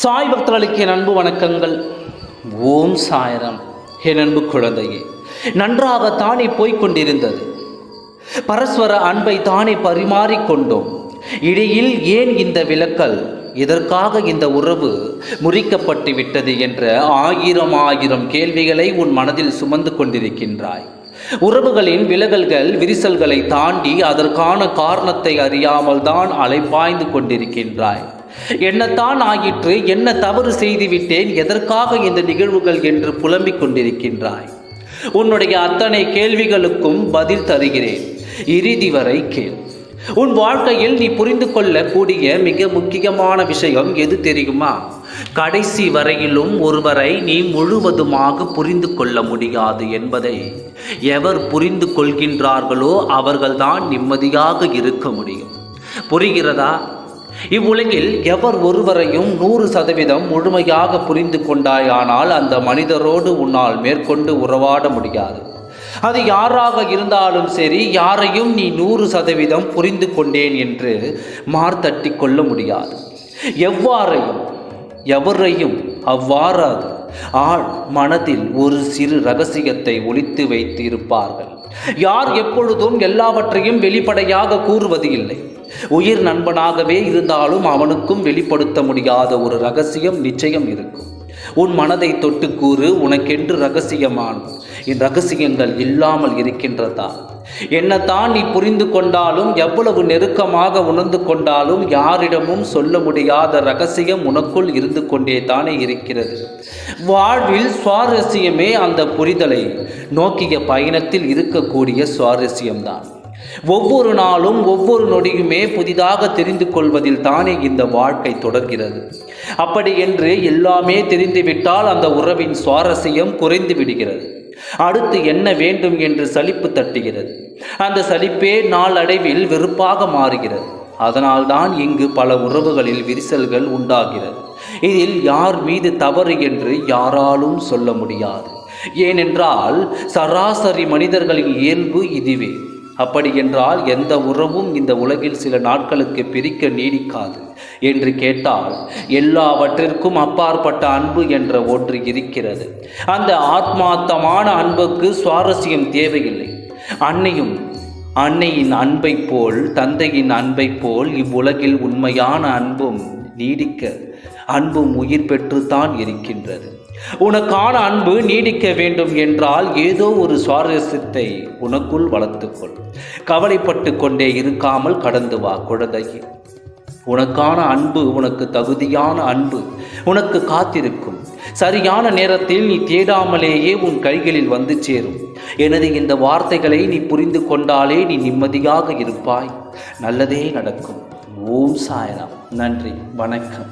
சாய் பக்தர்களுக்கு என் அன்பு வணக்கங்கள். ஓம் சாய்ராம். என் அன்பு குழந்தையே, நன்றாக தானே போய்கொண்டிருந்தது. பரஸ்பர அன்பை தானே பரிமாறிக்கொண்டோம். இடையில் ஏன் இந்த விலக்கல், இதற்காக இந்த உறவு முறிக்கப்பட்டு விட்டது என்ற ஆயிரம் கேள்விகளை உன் மனதில் சுமந்து கொண்டிருக்கின்றாய். உறவுகளின் விலகல்கள் விரிசல்களை தாண்டி அதற்கான காரணத்தை அறியாமல் தான் அலைப்பாய்ந்து கொண்டிருக்கின்றாய். என்னத்தான் ஆயிற்று, என்ன தவறு செய்துவிட்டேன், எதற்காக இந்த நிகழ்வுகள் என்று புலம்பிக் கொண்டிருக்கின்றாய். உன்னுடைய அத்தனை கேள்விகளுக்கும் பதில் தருகிறேன். இறுதி வரை கேள். உன் வாழ்க்கையில் நீ புரிந்து கொள்ளக்கூடிய மிக முக்கியமான விஷயம் எது தெரியுமா? கடைசி வரையிலும் ஒருவரை நீ முழுவதுமாக புரிந்து கொள்ள முடியாது என்பதை எவர் புரிந்து கொள்கின்றார்களோ அவர்கள்தான் நிம்மதியாக இருக்க முடியும். புரிகிறதா? இவ்வுலகில் எவர் ஒருவரையும் 100% முழுமையாக புரிந்து கொண்டாயானால் அந்த மனிதரோடு உன்னால் மேற்கொண்டு உறவாட முடியாது. அது யாராக இருந்தாலும் சரி, யாரையும் நீ 100% புரிந்து கொண்டேன் என்று மார்த்தட்டி கொள்ள முடியாது. எவரையும் அவ்வாறாது ஆள் மனதில் ஒரு சிறு ரகசியத்தை ஒளித்து வைத்து இருப்பார்கள். யார் எப்பொழுதும் எல்லாவற்றையும் வெளிப்படையாக கூறுவது இல்லை. உயிர் நண்பனாகவே இருந்தாலும் அவனுக்கும் வெளிப்படுத்த முடியாத ஒரு ரகசியம் நிச்சயம் இருக்கும். உன் மனதை தொட்டு கூறு, உனக்கென்று ரகசியமான ரகசியங்கள் இல்லாமல் இருக்கின்றதா? என்னத்தான் நீ புரிந்து கொண்டாலும், எவ்வளவு நெருக்கமாக உணர்ந்து கொண்டாலும், யாரிடமும் சொல்ல முடியாத ரகசியம் உனக்குள் இருந்து கொண்டே தானே இருக்கிறது. வாழ்வில் சுவாரஸ்யமே அந்த புரிதலை நோக்கிய பயணத்தில் இருக்கக்கூடிய சுவாரஸ்யம்தான். ஒவ்வொரு நாளும் ஒவ்வொரு நொடியுமே புதிதாக தெரிந்து கொள்வதில் தானே இந்த வாழ்க்கை தொடர்கிறது. அப்படி என்று எல்லாமே தெரிந்துவிட்டால் அந்த உறவின் சுவாரஸ்யம் குறைந்து விடுகிறது. அடுத்து என்ன வேண்டும் என்று சலிப்பு தட்டுகிறது. அந்த சலிப்பே நாளடைவில் வெறுப்பாக மாறுகிறது. அதனால்தான் இங்கு பல உறவுகளில் விரிசல்கள் உண்டாகிறது. இதில் யார் மீது தவறு என்று யாராலும் சொல்ல முடியாது. ஏனென்றால் சராசரி மனிதர்களின் இயல்பு இதுவே. அப்படி என்றால் எந்த உறவும் இந்த உலகில் சில நாட்களுக்கு பிரிக்க நீடிக்காது என்று கேட்டால், எல்லாவற்றிற்கும் அப்பாற்பட்ட அன்பு என்ற ஒன்று இருக்கிறது. அந்த ஆத்மார்த்தமான அன்புக்கு சுவாரஸ்யம் தேவையில்லை. அன்னையின் அன்பை போல், தந்தையின் அன்பை போல் இவ்வுலகில் உண்மையான அன்பும் நீடிக்க, அன்பும் உயிர் பெற்றுத்தான் இருக்கின்றது. உனக்கான அன்பு நீடிக்க வேண்டும் என்றால் ஏதோ ஒரு சுவாரஸ்யத்தை உனக்குள் வளர்த்துக்கொள். கவலைப்பட்டு கொண்டே இருக்காமல் கடந்து வா குழந்தையே. உனக்கான அன்பு, உனக்கு தகுதியான அன்பு உனக்கு காத்திருக்கும். சரியான நேரத்தில் நீ தேடாமலேயே உன் கைகளில் வந்து சேரும். எனது இந்த வார்த்தைகளை நீ புரிந்து கொண்டாலே நீ நிம்மதியாக இருப்பாய். நல்லதே நடக்கும். ஓம் சாய்ராம். நன்றி, வணக்கம்.